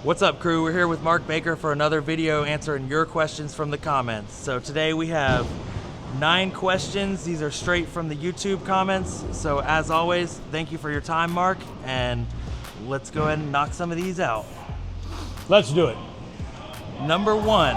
What's up, crew? We're here with Mark Baker for another video answering your questions from the comments. So today we have 9 questions. These are straight from the YouTube comments. So as always, thank you for your time, Mark, and let's go ahead and knock some of these out. Let's do it. Number 1,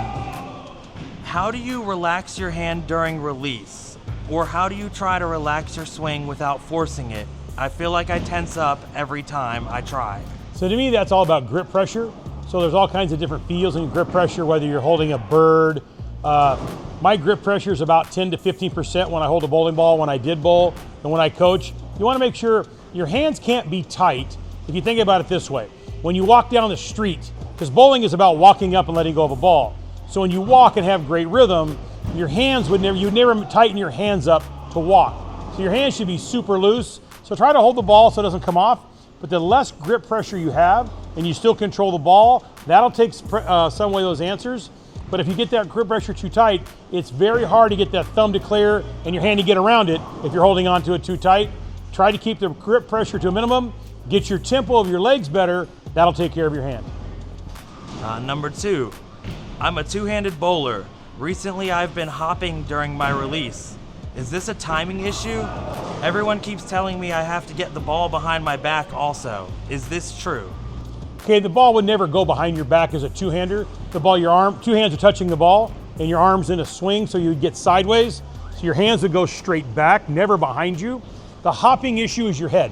how do you relax your hand during release? Or how do you try to relax your swing without forcing it? I feel like I tense up every time I try. So to me, that's all about grip pressure. So there's all kinds of different feels in grip pressure, whether you're holding a bird. My grip pressure is about 10 to 15% when I hold a bowling ball, when I did bowl, and when I coach. You want to make sure your hands can't be tight. If you think about it this way, when you walk down the street, because bowling is about walking up and letting go of a ball. So when you walk and have great rhythm, your hands you'd never tighten your hands up to walk. So your hands should be super loose. So try to hold the ball so it doesn't come off. But the less grip pressure you have and you still control the ball, that'll take some way those answers. But if you get that grip pressure too tight, it's very hard to get that thumb to clear and your hand to get around it if you're holding on to it too tight. Try to keep the grip pressure to a minimum, get your tempo of your legs better, that'll take care of your hand. Number 2, I'm a two-handed bowler. Recently I've been hopping during my release. Is this a timing issue? Everyone keeps telling me I have to get the ball behind my back also. Is this true? Okay, the ball would never go behind your back as a two-hander. The ball, two hands are touching the ball and your arm's in a swing, so you would get sideways. So your hands would go straight back, never behind you. The hopping issue is your head.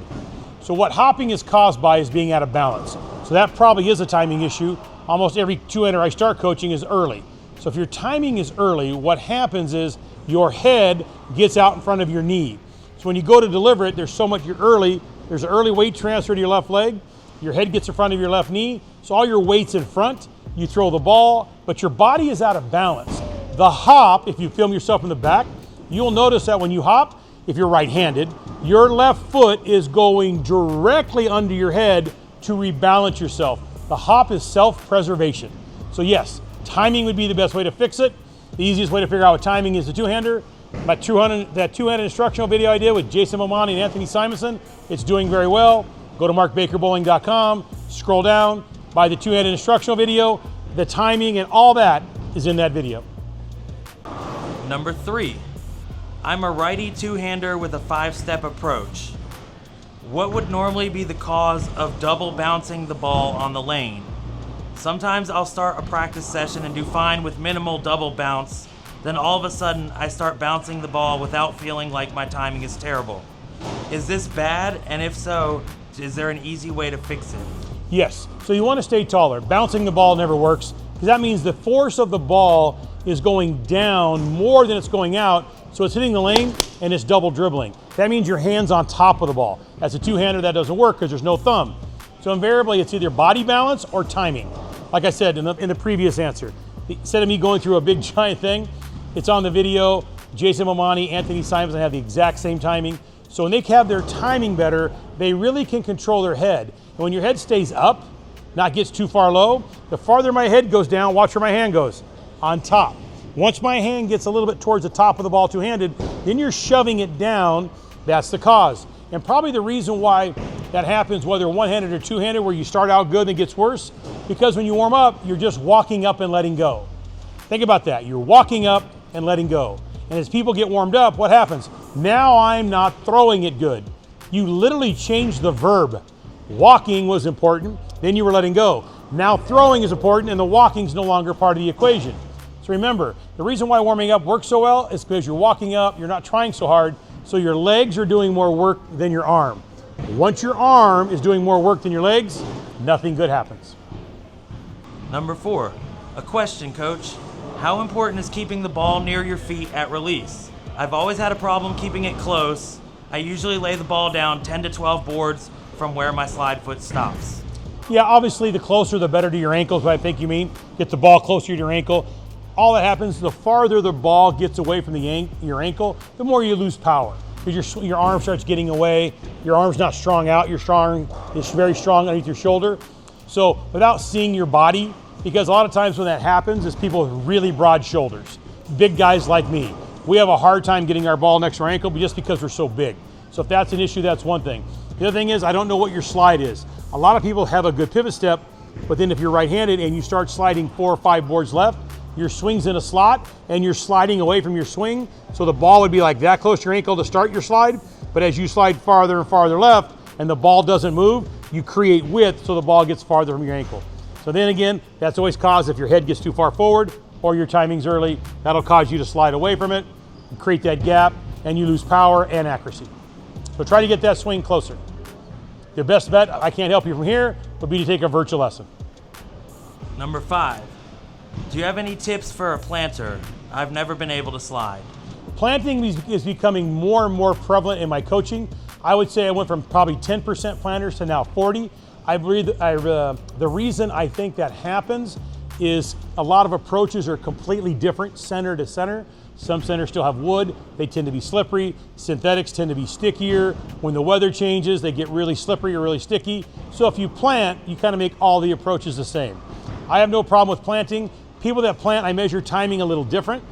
So what hopping is caused by is being out of balance. So that probably is a timing issue. Almost every two-hander I start coaching is early. So if your timing is early, what happens is your head gets out in front of your knee. So when you go to deliver it, there's an early weight transfer to your left leg. Your head gets in front of your left knee. So all your weight's in front. You throw the ball, but your body is out of balance. The hop, if you film yourself from the back, you'll notice that when you hop, if you're right-handed, your left foot is going directly under your head to rebalance yourself. The hop is self-preservation. So yes, timing would be the best way to fix it. The easiest way to figure out what timing is the two-hander. That two-handed instructional video I did with Jason Momani and Anthony Simonson, it's doing very well. Go to markbakerbowling.com, scroll down, buy the two-handed instructional video. The timing and all that is in that video. Number 3, I'm a righty two-hander with a 5-step approach. What would normally be the cause of double bouncing the ball on the lane? Sometimes I'll start a practice session and do fine with minimal double bounce. Then all of a sudden I start bouncing the ball without feeling like my timing is terrible. Is this bad? And if so, is there an easy way to fix it? Yes, so you want to stay taller. Bouncing the ball never works because that means the force of the ball is going down more than it's going out. So it's hitting the lane and it's double dribbling. That means your hand's on top of the ball. As a two-hander, that doesn't work because there's no thumb. So invariably, it's either body balance or timing. Like I said in the previous answer, instead of me going through a big giant thing, it's on the video. Jason Momani, Anthony Simonson have the exact same timing. So when they have their timing better, they really can control their head. And when your head stays up, not gets too far low, the farther my head goes down, watch where my hand goes, on top. Once my hand gets a little bit towards the top of the ball two-handed, then you're shoving it down, that's the cause. And probably the reason why that happens, whether one-handed or two-handed, where you start out good and it gets worse, because when you warm up, you're just walking up and letting go. Think about that, you're walking up and letting go. And as people get warmed up, what happens? Now I'm not throwing it good. You literally changed the verb. Walking was important, then you were letting go. Now throwing is important and the walking is no longer part of the equation. So remember, the reason why warming up works so well is because you're walking up, you're not trying so hard, so your legs are doing more work than your arm. Once your arm is doing more work than your legs, nothing good happens. Number 4, a question, coach. How important is keeping the ball near your feet at release? I've always had a problem keeping it close. I usually lay the ball down 10 to 12 boards from where my slide foot stops. Yeah, obviously the closer the better to your ankles, what I think you mean. Get the ball closer to your ankle. All that happens, the farther the ball gets away from your ankle, the more you lose power. Because your arm starts getting away, your arm's not strong out, it's very strong underneath your shoulder. So without seeing your body, because a lot of times when that happens is people with really broad shoulders. Big guys like me. We have a hard time getting our ball next to our ankle just because we're so big. So if that's an issue, that's one thing. The other thing is, I don't know what your slide is. A lot of people have a good pivot step, But then if you're right-handed and you start sliding 4 or 5 boards left, your swing's in a slot and you're sliding away from your swing. So the ball would be like that close to your ankle to start your slide. But as you slide farther and farther left and the ball doesn't move, you create width so the ball gets farther from your ankle. So then again, that's always caused if your head gets too far forward or your timing's early, that'll cause you to slide away from it, create that gap, and you lose power and accuracy. So try to get that swing closer. The best bet, I can't help you from here, would be to take a virtual lesson. Number 5, do you have any tips for a planter? I've never been able to slide. Planting is becoming more and more prevalent in my coaching. I would say I went from probably 10% planters to now 40. The reason I think that happens is a lot of approaches are completely different center to center. Some centers still have wood, they tend to be slippery. Synthetics tend to be stickier. When the weather changes, they get really slippery or really sticky. So if you plant, you kind of make all the approaches the same. I have no problem with planting. People that plant, I measure timing a little different.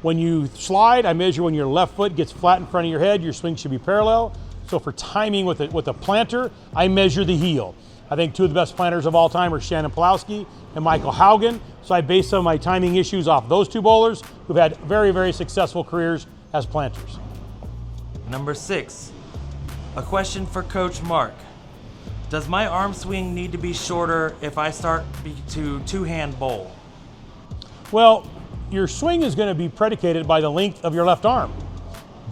When you slide, I measure when your left foot gets flat in front of your head, your swing should be parallel. So for timing with a planter, I measure the heel. I think 2 of the best planters of all time are Shannon Pulowski and Michael Haugen. So I base some of my timing issues off those 2 bowlers who've had very, very successful careers as planters. Number 6, a question for Coach Mark. Does my arm swing need to be shorter if I start to two-hand bowl? Well, your swing is going to be predicated by the length of your left arm.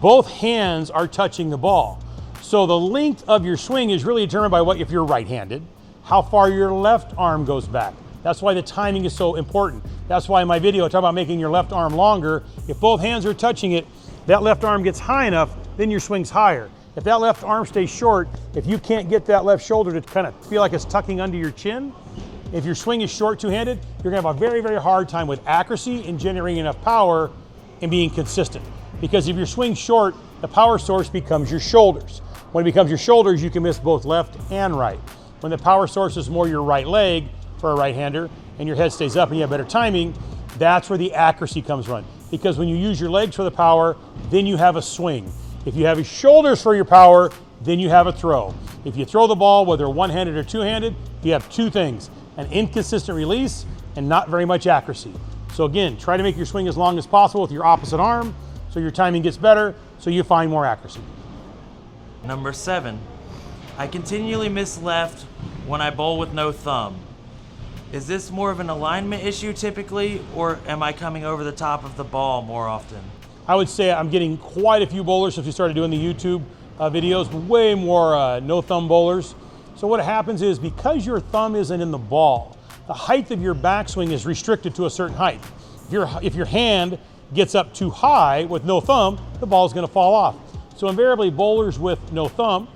Both hands are touching the ball. So the length of your swing is really determined by if you're right-handed, how far your left arm goes back. That's why the timing is so important. That's why in my video I talk about making your left arm longer. If both hands are touching it, that left arm gets high enough, then your swing's higher. If that left arm stays short, if you can't get that left shoulder to kind of feel like it's tucking under your chin, if your swing is short two-handed, you're gonna have a very, very hard time with accuracy and generating enough power and being consistent. Because if your swing's short, the power source becomes your shoulders. When it becomes your shoulders, you can miss both left and right. When the power source is more your right leg for a right-hander and your head stays up and you have better timing, that's where the accuracy comes from. Because when you use your legs for the power, then you have a swing. If you have your shoulders for your power, then you have a throw. If you throw the ball, whether one-handed or two-handed, you have 2 things, an inconsistent release and not very much accuracy. So again, try to make your swing as long as possible with your opposite arm so your timing gets better, so you find more accuracy. Number 7, I continually miss left when I bowl with no thumb. Is this more of an alignment issue typically, or am I coming over the top of the ball more often? I would say I'm getting quite a few bowlers since we started doing the YouTube videos, way more no thumb bowlers. So what happens is because your thumb isn't in the ball, the height of your backswing is restricted to a certain height. If your hand gets up too high with no thumb, the ball is going to fall off. So invariably bowlers with no thumb,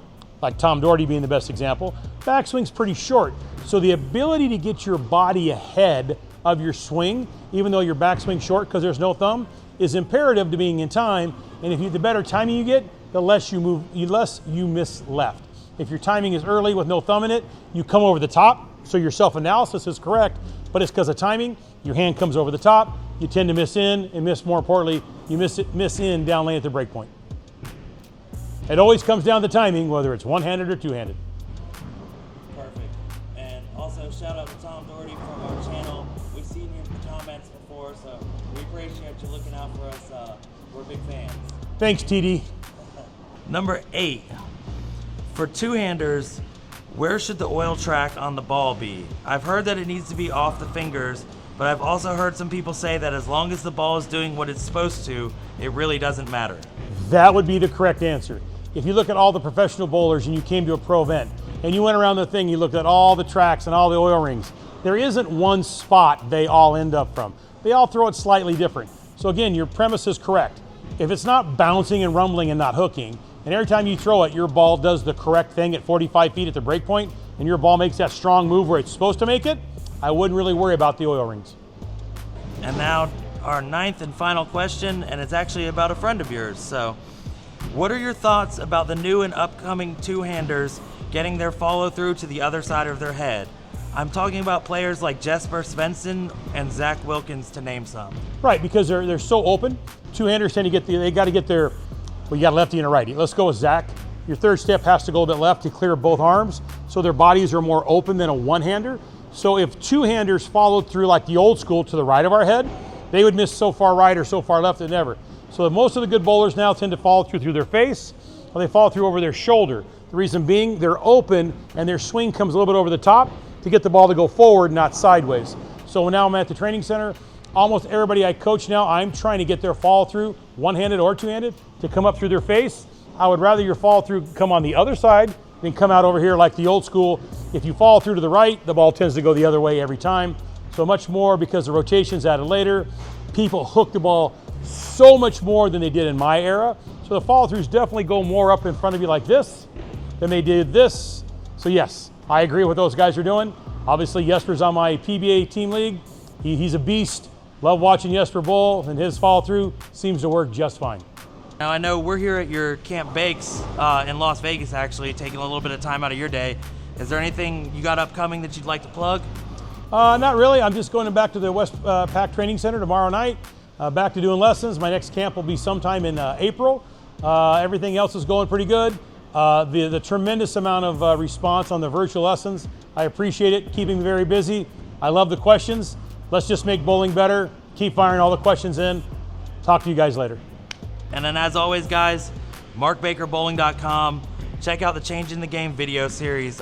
like Tom Doherty being the best example, backswing's pretty short. So the ability to get your body ahead of your swing, even though your backswing's short because there's no thumb, is imperative to being in time. And the better timing you get, the less you move, the less you miss left. If your timing is early with no thumb in it, you come over the top. So your self-analysis is correct, but it's because of timing. Your hand comes over the top. You tend to miss in, and miss, more importantly, you miss in down lane at the break point. It always comes down to timing, whether it's one-handed or two-handed. Perfect. And also shout out to Tom Doherty from our channel. We've seen your comments before, so we appreciate you looking out for us. We're big fans. Thanks, TD. Number 8, for two-handers, where should the oil track on the ball be? I've heard that it needs to be off the fingers, but I've also heard some people say that as long as the ball is doing what it's supposed to, it really doesn't matter. That would be the correct answer. If you look at all the professional bowlers and you came to a pro event and you went around the thing, you looked at all the tracks and all the oil rings, there isn't one spot they all end up from. They all throw it slightly different. So again, your premise is correct. If it's not bouncing and rumbling and not hooking, and every time you throw it, your ball does the correct thing at 45 feet at the break point, and your ball makes that strong move where it's supposed to make it, I wouldn't really worry about the oil rings. And now our 9th and final question, and it's actually about a friend of yours. So, what are your thoughts about the new and upcoming two-handers getting their follow-through to the other side of their head? I'm talking about players like Jesper Svensson and Zach Wilkins, to name some. Right, because they're so open. Two-handers tend to get they got to get their, well, you got a lefty and a righty. Let's go with Zach. Your third step has to go a bit left to clear both arms, so their bodies are more open than a one-hander. So if two-handers followed through like the old school to the right of our head, they would miss so far right or so far left that never. So most of the good bowlers now tend to follow through their face, or they follow through over their shoulder. The reason being, they're open and their swing comes a little bit over the top to get the ball to go forward, not sideways. So now I'm at the training center. Almost everybody I coach now, I'm trying to get their follow through, one-handed or two-handed, to come up through their face. I would rather your follow through come on the other side than come out over here like the old school. If you follow through to the right, the ball tends to go the other way every time. So much more because the rotation's added later. People hook the ball so much more than they did in my era. So the follow throughs definitely go more up in front of you like this than they did this. So yes, I agree with what those guys are doing. Obviously Jesper's on my PBA team league. He's a beast. Love watching Jesper bowl, and his follow through seems to work just fine. Now I know we're here at your Camp Bakes in Las Vegas, actually, taking a little bit of time out of your day. Is there anything you got upcoming that you'd like to plug? Not really. I'm just going back to the West Pack Training Center tomorrow night. Back to doing lessons. My next camp will be sometime in April. Everything else is going pretty good. The tremendous amount of response on the virtual lessons, I appreciate it, keeping me very busy. I love the questions. Let's just make bowling better. Keep firing all the questions in. Talk to you guys later. And then as always, guys, markbakerbowling.com. Check out the Change in the Game video series.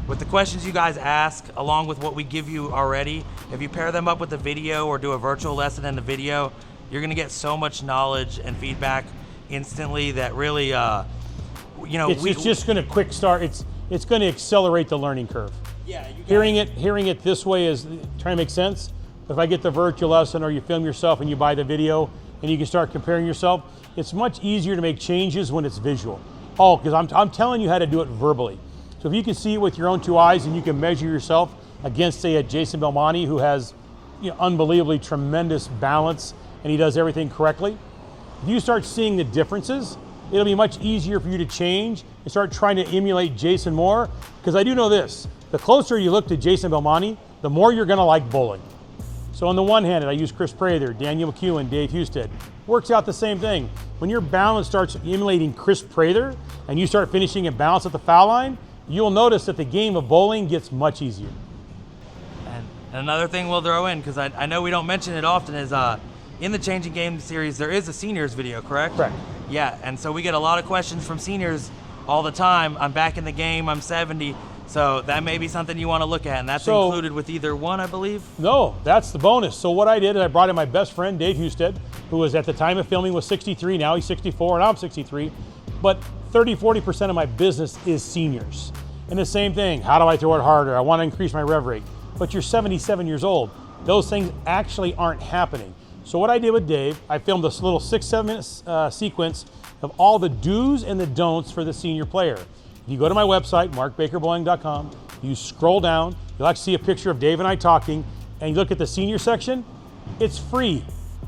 With the questions you guys ask, along with what we give you already, if you pair them up with the video or do a virtual lesson in the video, you're gonna get so much knowledge and feedback instantly that really, it's just gonna quick start. It's gonna accelerate the learning curve. Yeah, hearing it this way is trying to make sense. If I get the virtual lesson or you film yourself and you buy the video and you can start comparing yourself, it's much easier to make changes when it's visual. Oh, because I'm telling you how to do it verbally. So if you can see it with your own two eyes and you can measure yourself against, say, a Jason Belmonte who has unbelievably tremendous balance and he does everything correctly, if you start seeing the differences, it'll be much easier for you to change and start trying to emulate Jason more. Because I do know this, the closer you look to Jason Belmonte, the more you're gonna like bowling. So on the one-handed, I use Chris Prather, Daniel McEwen, Dave Husted. Works out the same thing. When your balance starts emulating Chris Prather and you start finishing in balance at the foul line, you'll notice that the game of bowling gets much easier. And another thing we'll throw in, because I know we don't mention it often, is in the Changing Game series, there is a seniors video, correct? Correct. Yeah, and so we get a lot of questions from seniors all the time. I'm back in the game, I'm 70. So that may be something you want to look at, and that's included with either one, I believe? No, that's the bonus. So what I did is I brought in my best friend, Dave Husted, who was at the time of filming was 63, now he's 64, and I'm 63. But 30–40% of my business is seniors. And the same thing, how do I throw it harder? I want to increase my rev rate. But you're 77 years old. Those things actually aren't happening. So what I did with Dave, I filmed this little 6–7 minute sequence of all the do's and the don'ts for the senior player. If you go to my website, markbakerbowling.com, you scroll down, you'll actually see a picture of Dave and I talking, and you look at the senior section, it's free.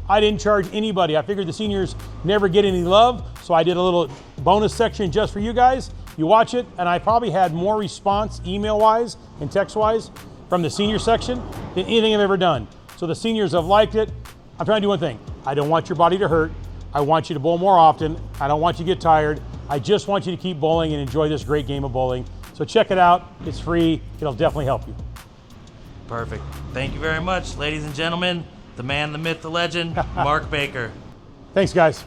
I didn't charge anybody. I figured the seniors never get any love, so I did a little bonus section just for you guys. You watch it, and I probably had more response email-wise and text-wise from the senior section than anything I've ever done. So the seniors have liked it. I'm trying to do one thing. I don't want your body to hurt. I want you to bowl more often. I don't want you to get tired. I just want you to keep bowling and enjoy this great game of bowling. So check it out. It's free. It'll definitely help you. Perfect. Thank you very much, ladies and gentlemen. The man, the myth, the legend, Mark Baker. Thanks, guys.